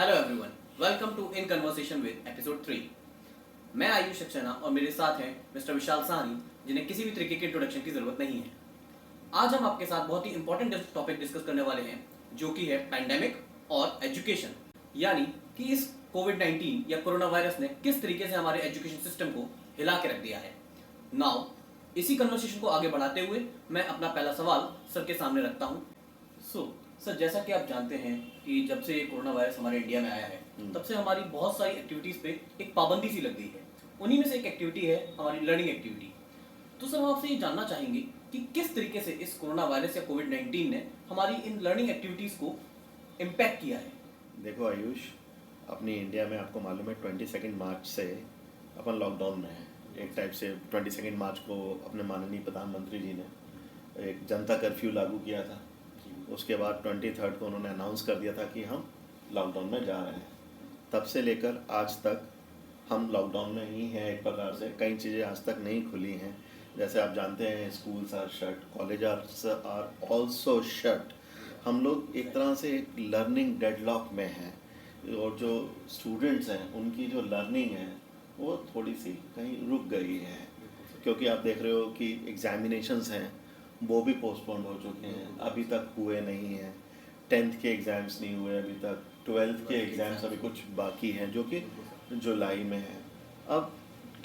Hello everyone, welcome to in conversation with episode 3। मैं आयुष सक्सेना और मेरे साथ हैं मिस्टर विशाल साहनी, जिन्हें किसी भी तरीके के इंट्रोडक्शन की जरूरत नहीं है। आज हम आपके साथ बहुत ही इंपॉर्टेंट टॉपिक डिस्कस करने वाले हैं, जो कि है पैंडेमिक और एजुकेशन। यानी कि इस कोविड-19 या कोरोना वायरस ने किस तरीके से हमारे एजुकेशन सिस्टम को हिला के रख दिया है। नाउ इसी कन्वर्सेशन को आगे बढ़ाते हुए मैं अपना पहला सवाल सर के सामने रखता हूँ। सर, जैसा कि आप जानते हैं कि जब से ये कोरोना वायरस हमारे इंडिया में आया है, तब से हमारी बहुत सारी एक्टिविटीज़ पे एक पाबंदी सी लग गई है। उन्हीं में से एक एक्टिविटी है हमारी लर्निंग एक्टिविटी। तो सर, हम आपसे ये जानना चाहेंगे कि किस तरीके से इस कोरोना वायरस या कोविड-19 ने हमारी इन लर्निंग एक्टिविटीज़ को इम्पैक्ट किया है। देखो आयुष, अपनी इंडिया में आपको मालूम है 22 मार्च से अपन लॉकडाउन में है। एक टाइप से 22 मार्च को अपने माननीय प्रधानमंत्री जी ने एक जनता कर्फ्यू लागू किया था। उसके बाद 23 को उन्होंने अनाउंस कर दिया था कि हम लॉकडाउन में जा रहे हैं। तब से लेकर आज तक हम लॉकडाउन में ही हैं। एक प्रकार से कई चीज़ें आज तक नहीं खुली हैं। जैसे आप जानते हैं, schools are shut, college are also shut. हम लोग एक तरह से एक लर्निंग डेडलॉक में हैं, और जो स्टूडेंट्स हैं उनकी जो लर्निंग है वो थोड़ी सी कहीं रुक गई है, क्योंकि आप देख रहे हो कि एग्जामिनेशंस हैं वो भी पोस्टपोन्ड हो चुके हैं, अभी तक हुए नहीं हैं। 10th के एग्ज़ाम्स नहीं हुए अभी तक, 12th के एग्ज़ाम्स अभी कुछ बाकी हैं जो कि जुलाई में है। अब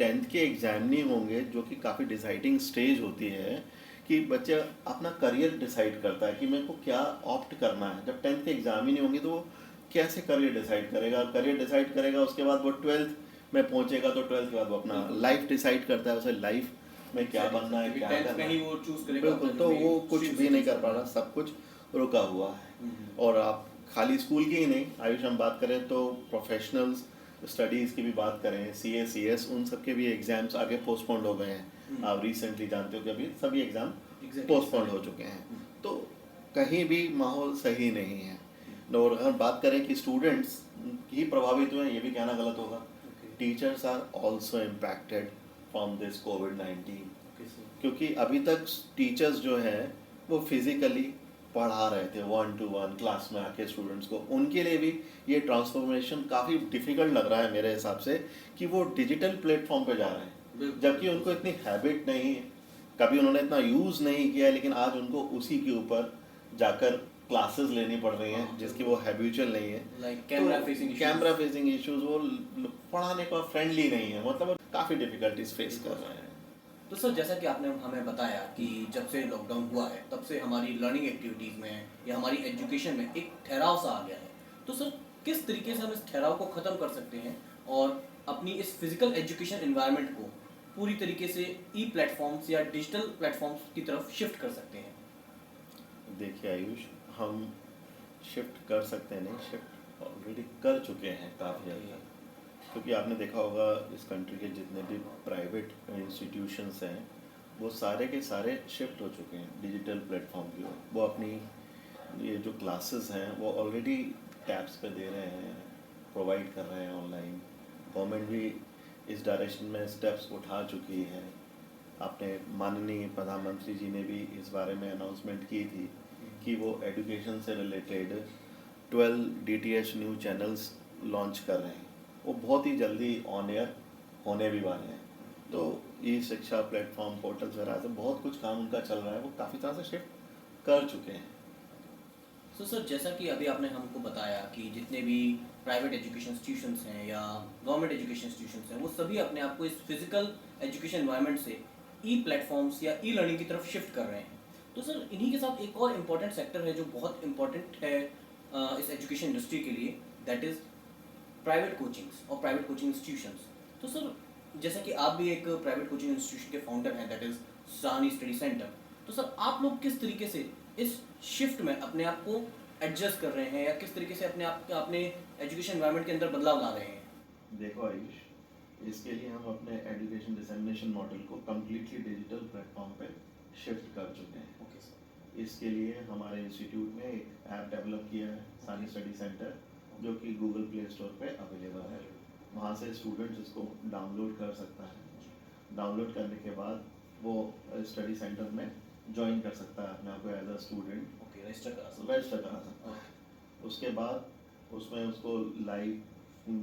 10th के एग्ज़ाम नहीं होंगे, जो कि काफ़ी डिसाइडिंग स्टेज होती है कि बच्चा अपना करियर डिसाइड करता है कि मेरे को क्या ऑप्ट करना है। जब 10th के एग्ज़ाम ही नहीं होंगे तो वो कैसे करियर डिसाइड करेगा। करियर डिसाइड करेगा, उसके बाद वो 12th में पहुंचेगा तो 12th के बाद वो अपना लाइफ डिसाइड करता है, उसे लाइफ में क्या बनना है, क्या करना है। वो चूज करेगा। बिल्कुल, तो वो कुछ भी नहीं कर पा रहा, सब कुछ रुका हुआ है। और आप खाली स्कूल की ही नहीं, आयुष, हम बात करें तो प्रोफेशनल्स स्टडीज़ की भी बात करें, CA CS, उन सब के भी एग्ज़ाम्स आगे पोस्टपोन्ड हो गए हैं। आप रिसेंटली जानते हो कि अभी सभी एग्ज़ाम पोस्टपोन्ड हो चुके हैं। तो कहीं भी माहौल सही नहीं है। और अगर बात करें कि स्टूडेंट्स ही प्रभावित हुए हैं, ये भी कहना गलत होगा। Teachers are also impacted from this कोविड-19, क्योंकि अभी तक टीचर्स जो है वो फिज़िकली पढ़ा रहे थे 1-to-1 क्लास में आके स्टूडेंट्स को। उनके लिए भी ये ट्रांसफॉर्मेशन काफ़ी डिफ़िकल्ट लग रहा है मेरे हिसाब से, कि वो डिजिटल प्लेटफॉर्म पे जा रहे हैं, जबकि उनको इतनी हैबिट नहीं है, कभी उन्होंने इतना यूज़ नहीं किया है, लेकिन आज उनको उसी के ऊपर जाकर क्लासेस लेनी पड़ रही हैं जिसकी वो हैबिचुअल नहीं है। कैमरा फेसिंग इश्यूज, वो पढ़ाने का फ्रेंडली नहीं है, मतलब काफ़ी डिफ़िकल्टीज फेस कर रहे हैं। तो सर, जैसा कि आपने हमें बताया कि जब से लॉकडाउन हुआ है तब से हमारी लर्निंग एक्टिविटीज़ में या हमारी एजुकेशन में एक ठहराव सा आ गया है। तो सर, किस तरीके से हम इस ठहराव को ख़त्म कर सकते हैं और अपनी इस फिजिकल एजुकेशन एनवायरनमेंट को पूरी तरीके से ई प्लेटफॉर्म्स या डिजिटल प्लेटफॉर्म्स की तरफ शिफ्ट कर सकते हैं? देखिए आयुष, हम शिफ्ट कर सकते हैं नहीं, शिफ्ट ऑलरेडी कर चुके हैं काफ़ी हद तक। क्योंकि आपने देखा होगा इस कंट्री के जितने भी प्राइवेट इंस्टीट्यूशंस हैं वो सारे के सारे शिफ्ट हो चुके हैं डिजिटल प्लेटफॉर्म की ओर। वो अपनी ये जो क्लासेस हैं वो ऑलरेडी टैब्स पे दे रहे हैं, प्रोवाइड कर रहे हैं ऑनलाइन। गवर्नमेंट भी इस डायरेक्शन में स्टेप्स उठा चुकी है। आपने माननीय प्रधानमंत्री जी ने भी इस बारे में अनाउंसमेंट की थी कि वो एजुकेशन से related 12 DTH news channels launch कर रहे हैं। वो बहुत ही जल्दी ऑन एयर होने भी वाले हैं। तो ई शिक्षा प्लेटफॉर्म, पोर्टल्स वगैरह से बहुत कुछ काम उनका चल रहा है, वो काफ़ी तरह से शिफ्ट कर चुके हैं। सर, जैसा कि अभी आपने हमको बताया कि जितने भी प्राइवेट एजुकेशन इंस्टीट्यूशंस हैं या गवर्नमेंट एजुकेशन इंस्टीट्यूशंस हैं, वो सभी अपने आप को इस फिजिकल एजुकेशन एनवायरनमेंट से ई प्लेटफॉर्म्स या ई लर्निंग की तरफ शिफ्ट कर रहे हैं। तो सर, इन्हीं के साथ एक और इम्पॉर्टेंट सेक्टर है जो बहुत इम्पॉर्टेंट है इस एजुकेशन इंडस्ट्री के लिए, दैट इज़ प्राइवेट कोचिंग्स और प्राइवेट कोचिंग इंस्टीट्यूशंस। तो सर, जैसा कि आप भी एक प्राइवेट कोचिंग इंस्टीट्यूशन के फाउंडर हैं, that is Sahni study centre. तो सर, आप लोग किस तरीके से इस शिफ्ट में अपने आप को एडजस्ट कर रहे हैं या किस तरीके से अपने एजुकेशन एनवायरनमेंट के अंदर बदलाव ला रहे हैं? देखो आयुष, इसके लिए हम अपने एजुकेशन डिसेमिनेशन मॉडल को कम्प्लीटली डिजिटल प्लेटफॉर्म पे शिफ्ट कर चुके हैं। Okay sir. इसके लिए हमारे इंस्टीट्यूट ने एक ऐप डेवलप किया है, सानी स्टडी सेंटर, जो कि गूगल प्ले स्टोर पे अवेलेबल है। वहाँ से स्टूडेंट्स इसको डाउनलोड कर सकता है। डाउनलोड करने के बाद वो स्टडी सेंटर में ज्वाइन कर सकता है अपने आप को as a student, okay, register करा रजिस्टर करा सकता है। उसके बाद उसमें उसको लाइव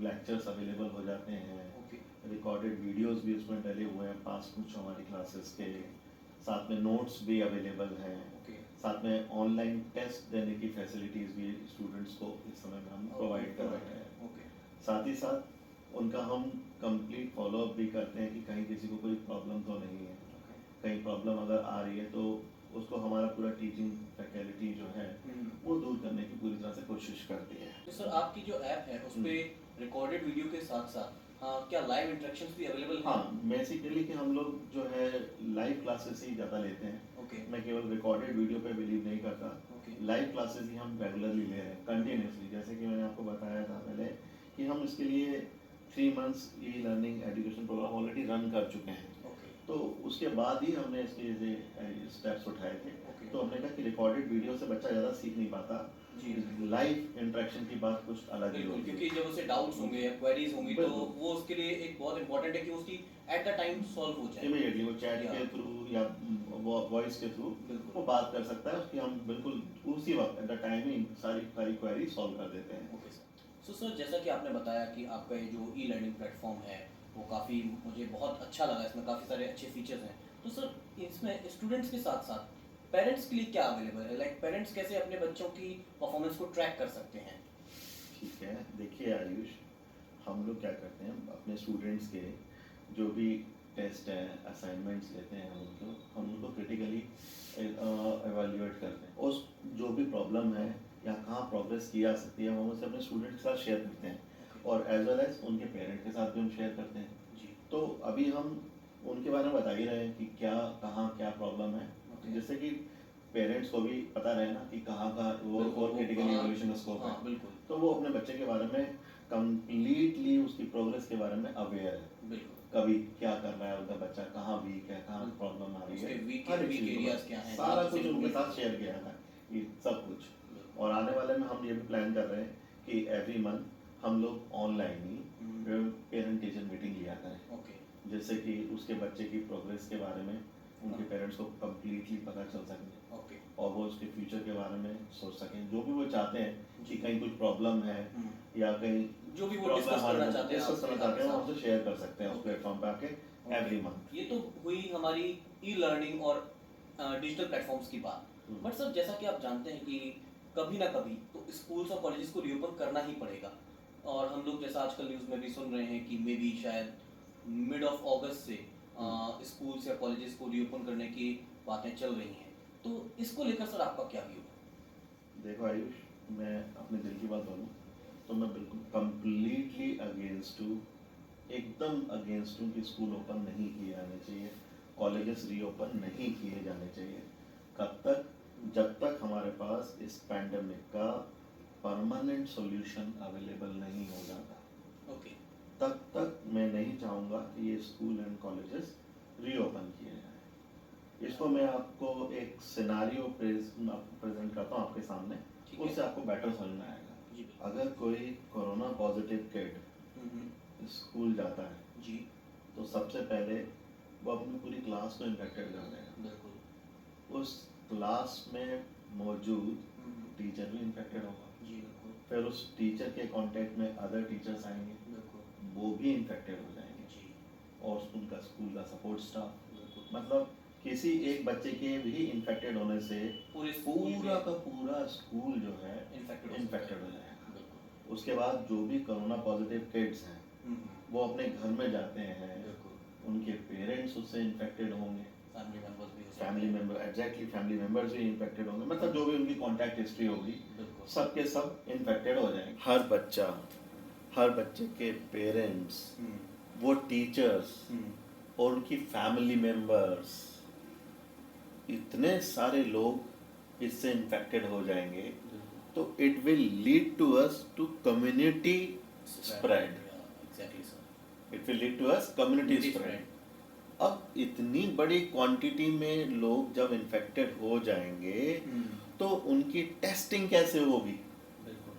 लेक्चर्स अवेलेबल हो जाते हैं, ओके रिकॉर्डेड वीडियोस भी उसमें डले हुए हैं पास कुछ हमारी क्लासेस के, साथ में नोट्स भी अवेलेबल हैं, ओके साथ में ऑनलाइन टेस्ट देने की फैसिलिटीज़ भी स्टूडेंट्स को इस समय में हम प्रोवाइड कर रहे हैं। ओके साथ ही साथ उनका हम कंप्लीट फॉलोअप भी करते हैं कि कहीं किसी को कोई प्रॉब्लम तो नहीं है, कहीं प्रॉब्लम अगर आ रही है तो उसको हमारा पूरा टीचिंग फैकल्टी जो है वो दूर करने की पूरी तरह से कोशिश करती है। तो सर आपकी जो ऐप है उस पे रिकॉर्डेड वीडियो के साथ साथ क्या लाइव इंटरेक्शंस भी अवेलेबल हैं? हाँ, बेसिकली कि हम लोग जो है लाइव क्लासेस ही ज़्यादा लेते हैं। ओके मैं केवल रिकॉर्डेड वीडियो पे बिलीव नहीं करता, ओके लाइव क्लासेस ही हम रेगुलरली ले रहे हैं कंटिन्यूसली। जैसे कि मैंने आपको बताया था पहले कि हम इसके लिए 3 months e learning education program already run कर चुके हैं, ओके तो उसके बाद ही हमने इसके स्टेप्स उठाए थे। ओके तो हमने कहा कि रिकॉर्डेड वीडियो से बच्चा ज़्यादा सीख नहीं पाता, जी लाइव इंटरेक्शन की बात कुछ अलग ही बिल्कुल, होती है। क्योंकि जब उसे डाउट्स होंगे या क्वेरीज होंगी तो बिल्कुल। वो उसके लिए एक बहुत इंपॉर्टेंट है कि उसकी एट द टाइम सॉल्व हो जाए। इमीडिएटली वो चैट या के थ्रू या वॉइस के थ्रू बिल्कुल वो बात कर सकता है, उसकी हम बिल्कुल उसी वक्त एट द टाइम ही सारी सारी क्वेरी सॉल्व कर देते हैं। Okay sir. सो सर जैसा कि आपने बताया कि आपका ये जो ई लर्निंग प्लेटफॉर्म है वो काफ़ी मुझे बहुत अच्छा लगा, इसमें काफ़ी सारे अच्छे फीचर्स हैं। तो सर इसमें स्टूडेंट्स के साथ साथ पेरेंट्स के लिए क्या अवेलेबल है? लाइक पेरेंट्स कैसे अपने बच्चों की परफॉर्मेंस को ट्रैक कर सकते हैं? ठीक है, देखिए आयुष, हम लोग क्या करते हैं अपने स्टूडेंट्स के जो भी टेस्ट हैं असाइनमेंट्स लेते हैं हम उनको क्रिटिकली एवेल्युएट करते हैं। उस जो भी प्रॉब्लम है या कहाँ प्रोग्रेस की जा सकती है हम उसे अपने स्टूडेंट के साथ शेयर करते हैं, और एज वेल एज उनके पेरेंट के साथ भी हम शेयर करते हैं। जी तो अभी हम उनके बारे में बता ही रहे हैं कि क्या कहाँ क्या प्रॉब्लम है, ओके जिससे कि पेरेंट्स को भी पता रहे ना कि कहाँ का वो बिल्कुल, और वो क्रिटिकल कहाँ- इवोल्यूशन का स्कोप है। हाँ बिल्कुल तो वो अपने बच्चे के बारे में कंप्लीटली उसकी प्रोग्रेस के बारे में अवेयर है, बिल्कुल कभी क्या कर रहा है उनका बच्चा, कहाँ वीक है, कहाँ बिल्कुल। प्रॉब्लम आ रही उसके है, वीक हर एक वीक चीज़ को एरियाज क्या हैं सारा जहाँ कुछ उसे उनके improve साथ करना शेयर है। किया था, ये सब कुछ। बिल्कुल। और आने वाले में हम ये भी प्लान कर रहे हैं कि एवरी मंथ हम लोग ऑनलाइन ही पेरेंट टीचर मीटिंग लिया करें, ओके जिससे कि उसके बच्चे की प्रोग्रेस के बारे में उनके हाँ। पेरेंट्स को कम्प्लीटली पता चल सके ओके और वो उसके फ्यूचर के बारे में सोच सकें, जो भी वो चाहते हैं कि कहीं कुछ प्रॉब्लम है या कहीं जो भी वो प्रॉब्लम डिस्कस करना हमारे चाहते हैं डिस्कस करना आपके चाहते हैं वो साथ। हमसे शेयर कर सकते हैं उस Okay. प्लेटफॉर्म पे आके एवरी मंथ। ये तो हुई हमारी ई लर्निंग और डिजिटल प्लेटफॉर्म्स की बात। बट सर जैसा कि आप जानते हैं कि कभी ना कभी तो स्कूल्स और कॉलेजेस को रीओपन करना ही पड़ेगा, और हम लोग जैसा आजकल न्यूज़ में भी सुन रहे हैं कि मे बी शायद मिड ऑफ अगस्त से स्कूल्स या कॉलेजेस को रीओपन करने की बातें चल रही हैं। तो इसको लेकर सर आपका क्या व्यू है? देखो आयुष, मैं अपने दिल की बात बोलूँ तो मैं बिल्कुल कम्प्लीटली अगेंस्ट हूँ, एकदम अगेंस्ट हूँ कि स्कूल ओपन नहीं किए जाने चाहिए, कॉलेजेस रीओपन नहीं किए जाने चाहिए कब तक, जब तक हमारे पास इस पैंडेमिक का परमानेंट सॉल्यूशन अवेलेबल नहीं हो जाता। ओके तब तक मैं नहीं चाहूँगा कि ये स्कूल एंड कॉलेजेस रीओपन किए जाएं। इसको मैं आपको एक सिनारियो प्रेजेंट करता हूँ आपके सामने, ठीक है। उससे आपको बेटर समझ में आएगा। जी अगर कोई कोरोना पॉजिटिव किड बिल्कुल। स्कूल जाता है जी तो सबसे पहले वो अपनी पूरी क्लास को इन्फेक्टेड कर देगा, बिल्कुल। उस क्लास में मौजूद टीचर भी इन्फेक्टेड होगा, जी बिल्कुल फिर उस टीचर के कांटेक्ट में अदर टीचर्स आएंगे, बिल्कुल। वो भी इन्फेक्टेड हो जाएंगे, जी और उनका स्कूल का सपोर्ट स्टाफ, बिल्कुल। मतलब किसी एक बच्चे के भी इन्फेक्टेड होने से पूरे स्कूल पूरा में का पूरा स्कूल जो है इन्फेक्टेड हो जाएगा। बिल्कुल। उसके बाद जो भी कोरोना पॉजिटिव किड्स हैं वो अपने घर में जाते हैं, बिल्कुल। उनके पेरेंट्स उससे इन्फेक्टेड होंगे, फैमिली मेंबर्स भी हो सकते फैमिली हैं। मेंबर एग्जैक्टली फैमिली मेंबर्स भी इन्फेक्टेड होंगे, मतलब जो भी उनकी कांटेक्ट हिस्ट्री होगी बिल्कुल। सब के सब इन्फेक्टेड हो जाएंगे। हर बच्चे के पेरेंट्स, वो टीचर्स और उनकी फैमिली मेंबर्स, इतने सारे लोग इससे इन्फेक्टेड हो जाएंगे तो it will lead to us to community spread, exactly sir. It will lead to us community spread. अब इतनी बड़ी क्वांटिटी में लोग जब इन्फेक्टेड हो जाएंगे तो उनकी टेस्टिंग कैसे होगी? बिल्कुल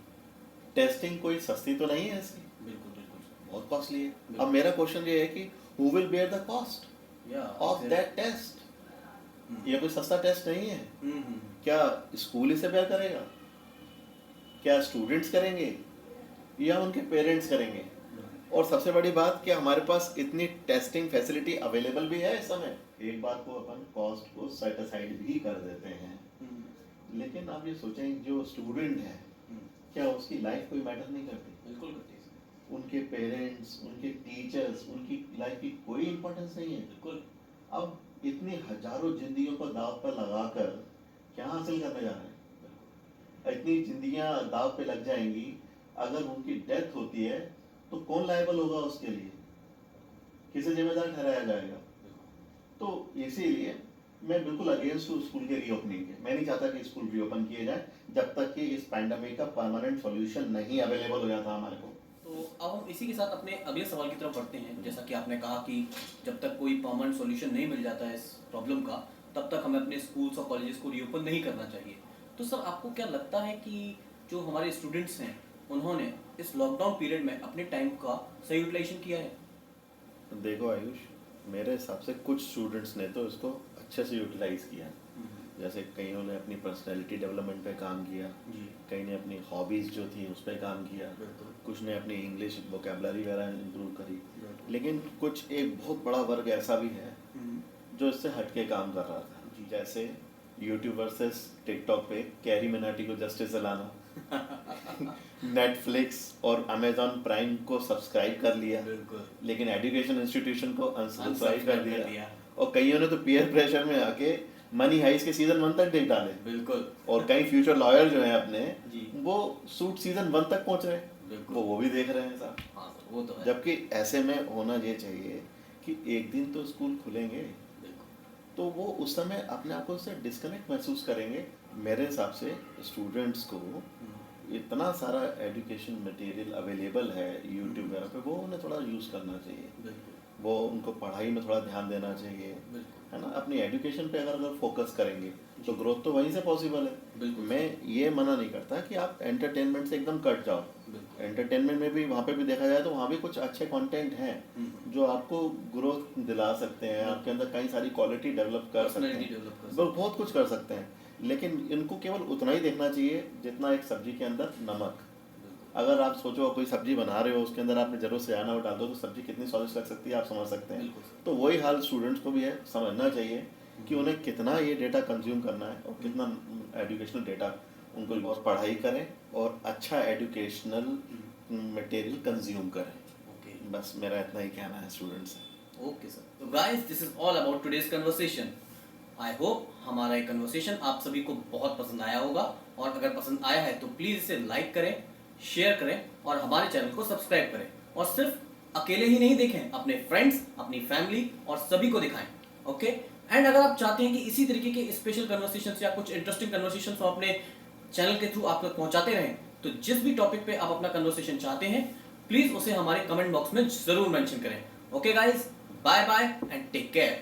टेस्टिंग कोई सस्ती तो नहीं है इसकी, बिल्कुल बिल्कुल बहुत कॉस्टली है। अब मेरा क्वेश्चन ये है कि who will bear the cost of that test? ये कोई सस्ता टेस्ट नहीं है। क्या स्कूल इसे बेयर करेगा? क्या स्टूडेंट्स करेंगे? या उनके पेरेंट्स करेंगे। और सबसे बड़ी बात कि हमारे पास इतनी टेस्टिंग फैसिलिटी अवेलेबल भी है इस समय। एक बात को अपन कॉस्ट को सेट असाइड भी कर देते हैं, लेकिन आप ये सोचें जो स्टूडेंट है क्या उसकी लाइफ कोई मैटर नहीं करती? बिल्कुल करती है। उनके पेरेंट्स, उनके टीचर्स, उनकी लाइफ की कोई इंपॉर्टेंस नहीं है। बिल्कुल। अब इतनी हजारों जिंदगियों को दाव पर लगाकर क्या हासिल करने जा रहे हैं? इतनी जिंदगियां दाव पे लग जाएंगी, अगर उनकी डेथ होती है तो कौन लायबल होगा उसके लिए? किसे जिम्मेदार ठहराया जाएगा? तो इसीलिए मैं बिल्कुल अगेंस्ट हूँ स्कूल के रीओपनिंग के। मैं नहीं चाहता कि स्कूल रीओपन किए जाए जब तक कि इस पैंडेमिक का परमानेंट सॉल्यूशन नहीं अवेलेबल हो जाता हमारे को। तो अब हम इसी के साथ अपने अगले सवाल की तरफ बढ़ते हैं। जैसा कि आपने कहा कि जब तक कोई परमानेंट सॉल्यूशन नहीं मिल जाता है इस प्रॉब्लम का, तब तक हमें अपने स्कूल्स और कॉलेजेस को रीओपन नहीं करना चाहिए। तो सर आपको क्या लगता है कि जो हमारे स्टूडेंट्स हैं उन्होंने इस लॉकडाउन पीरियड में अपने टाइम का सही यूटिलाइजेशन किया है? देखो आयुष, मेरे हिसाब से कुछ स्टूडेंट्स ने तो इसको अच्छे से यूटिलाइज किया। जैसे कईयों ने अपनी पर्सनैलिटी डेवलपमेंट पे काम किया, कई ने अपनी हॉबीज़ जो थी उस पर काम किया, कुछ ने अपनी इंग्लिश वोकेबलरी वगैरह इम्प्रूव करी। लेकिन कुछ एक बहुत बड़ा वर्ग ऐसा भी है जो इससे हटके काम कर रहा था। जैसे यूट्यूब वर्सेस टिकटॉक पे कैरी मिनाटी को जस्टिस दिलाना, नेटफ्लिक्स और अमेजॉन प्राइम को सब्सक्राइब कर लिया, लेकिन एजुकेशन इंस्टीट्यूशन को अनसब्सक्राइब कर दिया। और कईयों ने तो पीयर प्रेशर में आके मनी हाइस्ट के सीजन 1 तक देख डाले। बिल्कुल। और कई फ्यूचर लॉयर जो हैं अपने, वो सूट सीजन 1 तक पहुंच रहे हैं, वो भी देख रहे हैं साहब। हाँ, वो तो है। जबकि ऐसे में होना ये चाहिए कि एक दिन तो स्कूल खुलेंगे, तो वो उस समय अपने आप को से डिस्कनेक्ट महसूस करेंगे। मेरे हिसाब से स्टूडेंट्स को इतना सारा एजुकेशन मटेरियल अवेलेबल है यूट्यूब वगैरह पे, वो उन्हें थोड़ा यूज़ करना चाहिए। वो उनको पढ़ाई में थोड़ा ध्यान देना चाहिए, है ना। अपनी एजुकेशन पे अगर फोकस करेंगे तो ग्रोथ तो वहीं से पॉसिबल है। मैं ये मना नहीं करता कि आप एंटरटेनमेंट से एकदम कट जाओ। एंटरटेनमेंट में भी वहाँ पे भी देखा जाए तो वहाँ भी कुछ अच्छे कंटेंट हैं जो आपको ग्रोथ दिला सकते हैं, आपके अंदर कई सारी क्वालिटी डेवलप कर सकते हैं, बहुत कुछ कर सकते हैं। लेकिन इनको केवल उतना ही देखना चाहिए जितना एक सब्जी के अंदर नमक। अगर आप सोचो कोई सब्जी बना रहे हो, उसके अंदर आपने जरूर से आना डाल दो तो सब्जी कितनी स्वादिष्ट लग सकती है, आप समझ सकते हैं। तो वही हाल स्टूडेंट्स को भी है, समझना चाहिए कि उन्हें कितना ये डेटा कंज्यूम करना है और कितना एजुकेशनल डेटा उनको, और पढ़ाई करें और अच्छा एजुकेशनल मटेरियल कंज्यूम करें। बस मेरा इतना ही कहना है स्टूडेंट्स से। Okay sir. तो guys, this is all about today's conversation. I hope हमारा ये कन्वर्सेशन आप सभी को बहुत पसंद आया होगा, और अगर पसंद आया है तो प्लीज़ इसे लाइक करें, शेयर करें और हमारे चैनल को सब्सक्राइब करें। और सिर्फ अकेले ही नहीं देखें, अपने फ्रेंड्स, अपनी फैमिली और सभी को दिखाएं। ओके। एंड अगर आप चाहते हैं कि इसी तरीके के स्पेशल कन्वर्सेशंस या कुछ इंटरेस्टिंग कन्वर्सेशंस हम अपने चैनल के थ्रू आप तक पहुंचाते रहें, तो जिस भी टॉपिक पे आप अपना कन्वर्सेशन चाहते हैं, प्लीज उसे हमारे कमेंट बॉक्स में जरूर मेंशन करें। Okay guys, bye bye and take care.